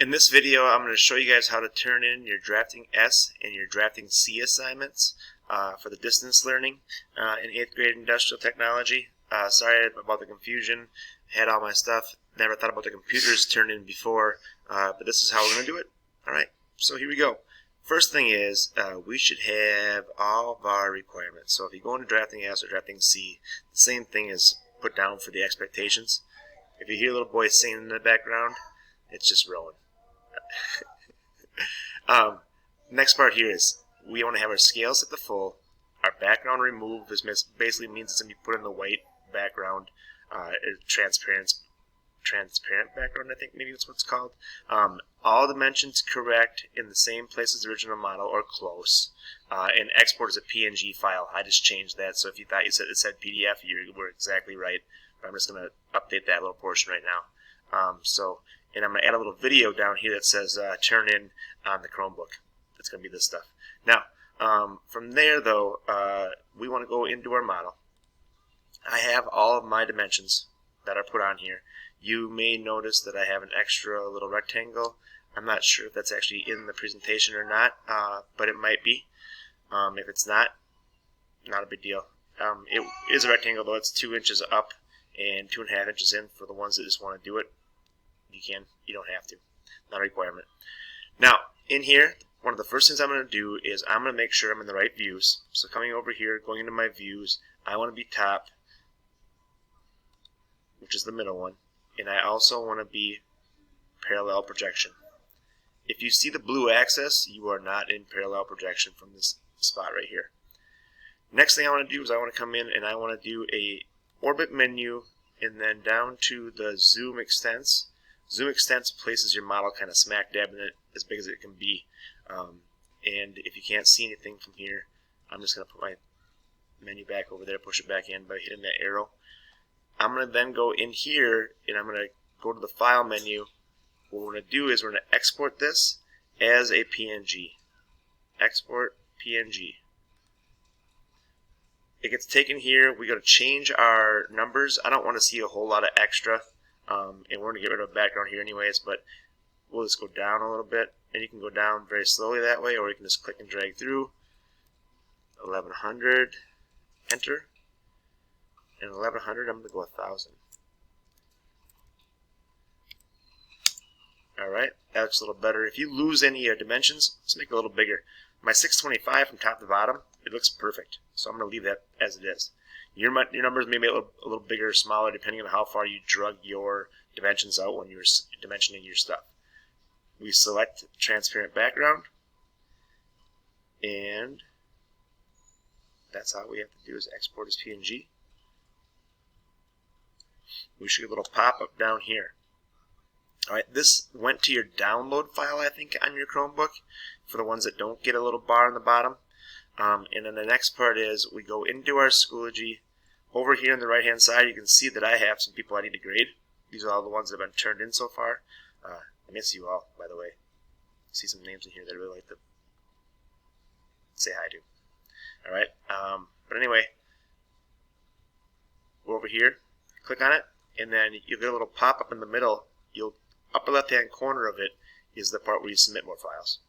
In this video, I'm going to show you guys how to turn in your DraftingS and your DraftingC assignments for the distance learning in 8th grade industrial technology. Sorry about the confusion. Had all my stuff. Never thought about the computers turned in before, but this is how we're going to do it. Alright, so here we go. First thing is, we should have all of our requirements. So if you go into DraftingS or DraftingC, the same thing is put down for the expectations. If you hear a little boy singing in the background, it's just Rowan. Next part here is we want to have our scale set to full. Our background remove basically means it's going to be put in the white background, transparent background, I think maybe that's what it's called. All dimensions correct in the same place as the original model or close. And export as a PNG file. I just changed that, so if you thought it said PDF, you were exactly right. But I'm just going to update that little portion right now. And I'm going to add a little video down here that says turn in on the Chromebook. It's going to be this stuff. Now, from there, though, we want to go into our model. I have all of my dimensions that are put on here. You may notice that I have an extra little rectangle. I'm not sure if that's actually in the presentation or not, but it might be. If it's not a big deal. It is a rectangle, though. It's 2 inches up and 2.5 inches in for the ones that just want to do it. You can. You don't have to. Not a requirement. Now, in here, one of the first things I'm going to do is I'm going to make sure I'm in the right views. So coming over here, going into my views, I want to be top, which is the middle one. And I also want to be parallel projection. If you see the blue axis, you are not in parallel projection from this spot right here. Next thing I want to do is I want to come in and I want to do a orbit menu and then down to the zoom extents. Zoom extents places your model kind of smack dab in it, as big as it can be. And if you can't see anything from here, I'm just going to put my menu back over there, push it back in by hitting that arrow. I'm going to then go in here and I'm going to go to the file menu. What we're going to do is we're going to export this as a PNG. Export PNG. It gets taken here. We got to change our numbers. I don't want to see a whole lot of extra. And we're going to get rid of the background here anyways, but we'll just go down a little bit. And you can go down very slowly that way, or you can just click and drag through. 1100, enter. And 1100, I'm going to go 1000. Alright, that looks a little better. If you lose any dimensions, let's make it a little bigger. My 625 from top to bottom, it looks perfect. So I'm going to leave that as it is. Your numbers may be a little bigger or smaller depending on how far you drug your dimensions out when you're dimensioning your stuff. We select transparent background, and that's all we have to do is export as PNG. We should get a little pop-up down here. Alright, this went to your download file, I think, on your Chromebook for the ones that don't get a little bar on the bottom. And then the next part is we go into our Schoology. Over here on the right hand side, you can see that I have some people I need to grade. These are all the ones that have been turned in so far. I miss you all, by the way. I see some names in here that I really like to say hi to. Alright, but anyway, go over here, click on it, and then you'll get a little pop-up in the middle. Upper left-hand corner of it is the part where you submit more files.